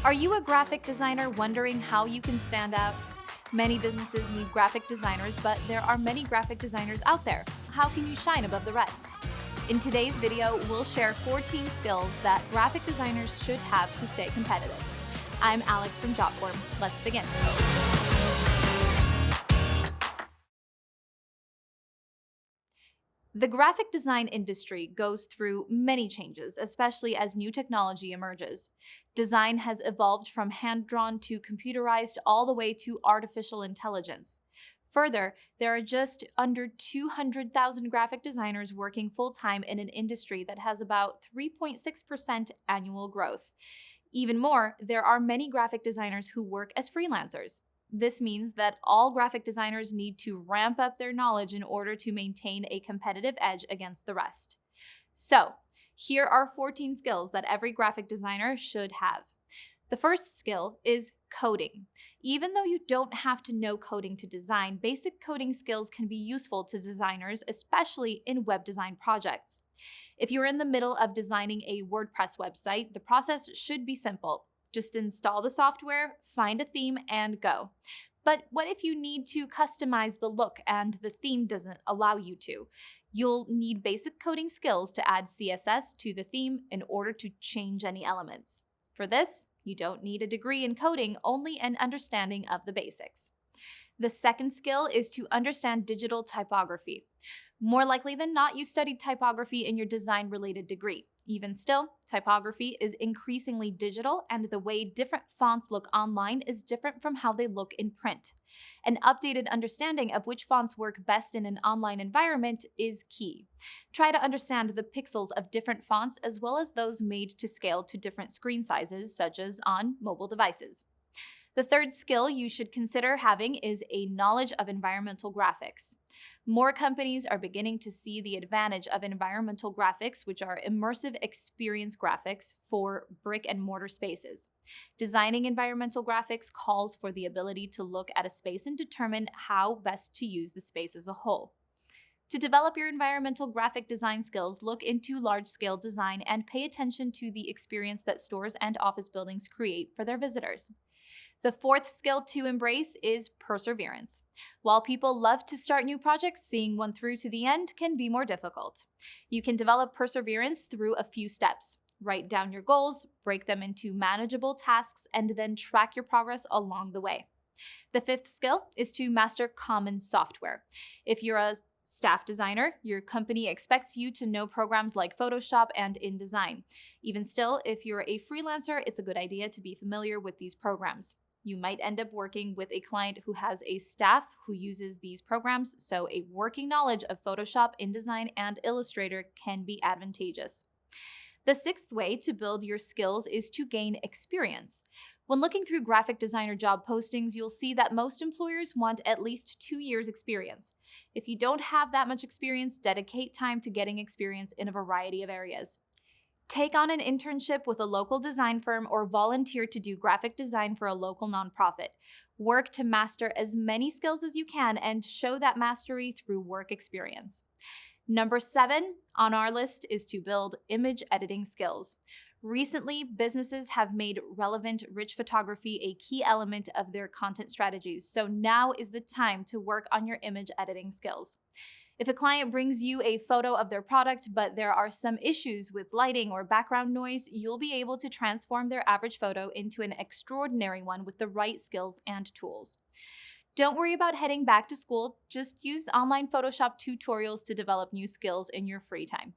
Are you a graphic designer wondering how you can stand out? Many businesses need graphic designers, but there are many graphic designers out there. How can you shine above the rest? In today's video, we'll share 14 skills that graphic designers should have to stay competitive. I'm Alex from Jotform. Let's begin. The graphic design industry goes through many changes, especially as new technology emerges. Design has evolved from hand-drawn to computerized all the way to artificial intelligence. Further, there are just under 200,000 graphic designers working full-time in an industry that has about 3.6% annual growth. Even more, there are many graphic designers who work as freelancers. This means that all graphic designers need to ramp up their knowledge in order to maintain a competitive edge against the rest. So, here are 14 skills that every graphic designer should have. The first skill is coding. Even though you don't have to know coding to design, basic coding skills can be useful to designers, especially in web design projects. If you're in the middle of designing a WordPress website, the process should be simple. Just install the software, find a theme, and go. But what if you need to customize the look and the theme doesn't allow you to? You'll need basic coding skills to add CSS to the theme in order to change any elements. For this, you don't need a degree in coding, only an understanding of the basics. The second skill is to understand digital typography. More likely than not, you studied typography in your design-related degree. Even still, typography is increasingly digital, and the way different fonts look online is different from how they look in print. An updated understanding of which fonts work best in an online environment is key. Try to understand the pixels of different fonts as well as those made to scale to different screen sizes, such as on mobile devices. The third skill you should consider having is a knowledge of environmental graphics. More companies are beginning to see the advantage of environmental graphics, which are immersive experience graphics for brick and mortar spaces. Designing environmental graphics calls for the ability to look at a space and determine how best to use the space as a whole. To develop your environmental graphic design skills, look into large-scale design and pay attention to the experience that stores and office buildings create for their visitors. The fourth skill to embrace is perseverance. While people love to start new projects, seeing one through to the end can be more difficult. You can develop perseverance through a few steps. Write down your goals, break them into manageable tasks, and then track your progress along the way. The fifth skill is to master common software. If you're a staff designer, your company expects you to know programs like Photoshop and InDesign. Even still, if you're a freelancer, it's a good idea to be familiar with these programs. You might end up working with a client who has a staff who uses these programs, so a working knowledge of Photoshop, InDesign, and Illustrator can be advantageous. The sixth way to build your skills is to gain experience. When looking through graphic designer job postings, you'll see that most employers want at least 2 years experience. If you don't have that much experience, dedicate time to getting experience in a variety of areas. Take on an internship with a local design firm or volunteer to do graphic design for a local nonprofit. Work to master as many skills as you can and show that mastery through work experience. Number 7 on our list is to build image editing skills. Recently, businesses have made relevant, rich photography a key element of their content strategies, so now is the time to work on your image editing skills. If a client brings you a photo of their product, but there are some issues with lighting or background noise, you'll be able to transform their average photo into an extraordinary one with the right skills and tools. Don't worry about heading back to school, just use online Photoshop tutorials to develop new skills in your free time.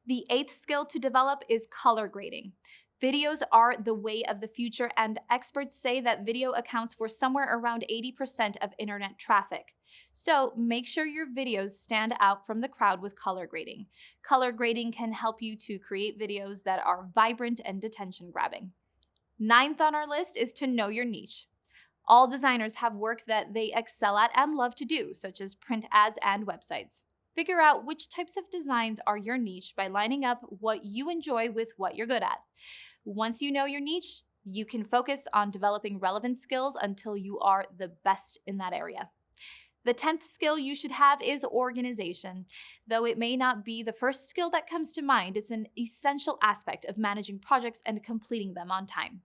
The 8th skill to develop is color grading. Videos are the way of the future, and experts say that video accounts for somewhere around 80% of internet traffic. So make sure your videos stand out from the crowd with color grading. Color grading can help you to create videos that are vibrant and attention-grabbing. 9th on our list is to know your niche. All designers have work that they excel at and love to do, such as print ads and websites. Figure out which types of designs are your niche by lining up what you enjoy with what you're good at. Once you know your niche, you can focus on developing relevant skills until you are the best in that area. The 10th skill you should have is organization. Though it may not be the first skill that comes to mind, it's an essential aspect of managing projects and completing them on time.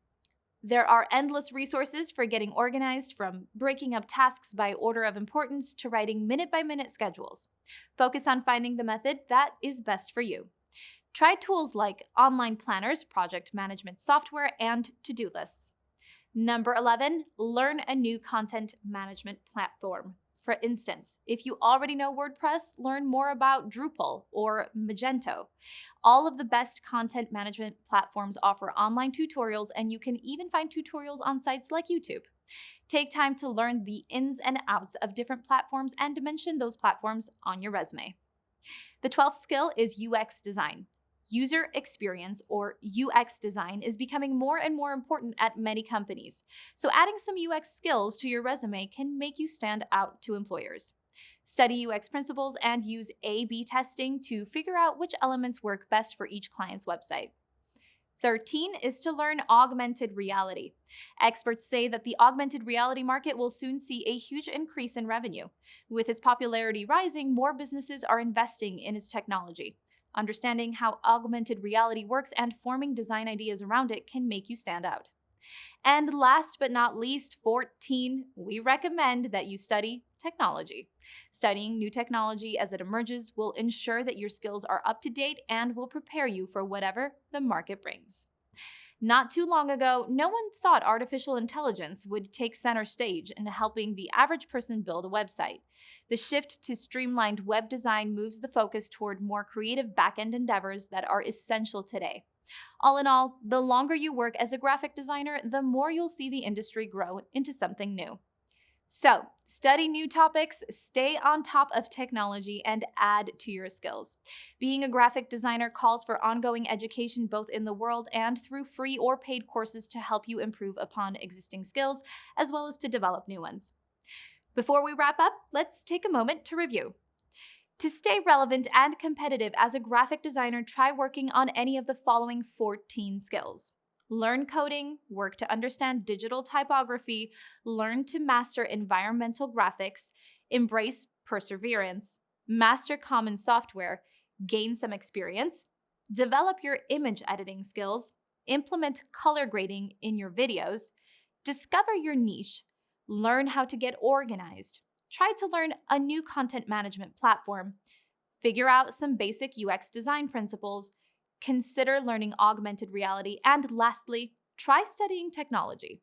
There are endless resources for getting organized, from breaking up tasks by order of importance to writing minute-by-minute schedules. Focus on finding the method that is best for you. Try tools like online planners, project management software, and to-do lists. Number 11, learn a new content management platform. For instance, if you already know WordPress, learn more about Drupal or Magento. All of the best content management platforms offer online tutorials, and you can even find tutorials on sites like YouTube. Take time to learn the ins and outs of different platforms and mention those platforms on your resume. The 12th skill is UX design. User experience, or UX design, is becoming more and more important at many companies. So adding some UX skills to your resume can make you stand out to employers. Study UX principles and use A/B testing to figure out which elements work best for each client's website. 13 is to learn augmented reality. Experts say that the augmented reality market will soon see a huge increase in revenue. With its popularity rising, more businesses are investing in its technology. Understanding how augmented reality works and forming design ideas around it can make you stand out. And last but not least, 14, we recommend that you study technology. Studying new technology as it emerges will ensure that your skills are up to date and will prepare you for whatever the market brings. Not too long ago, no one thought artificial intelligence would take center stage in helping the average person build a website. The shift to streamlined web design moves the focus toward more creative back-end endeavors that are essential today. All in all, the longer you work as a graphic designer, the more you'll see the industry grow into something new. So, study new topics, stay on top of technology, and add to your skills. Being a graphic designer calls for ongoing education both in the world and through free or paid courses to help you improve upon existing skills, as well as to develop new ones. Before we wrap up, let's take a moment to review. To stay relevant and competitive as a graphic designer, try working on any of the following 14 skills. Learn coding, work to understand digital typography, learn to master environmental graphics, embrace perseverance, master common software, gain some experience, develop your image editing skills, implement color grading in your videos, discover your niche, learn how to get organized, try to learn a new content management platform, figure out some basic UX design principles, consider learning augmented reality, and lastly, try studying technology.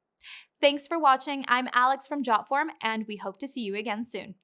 Thanks for watching. I'm Alex from Jotform, and we hope to see you again soon.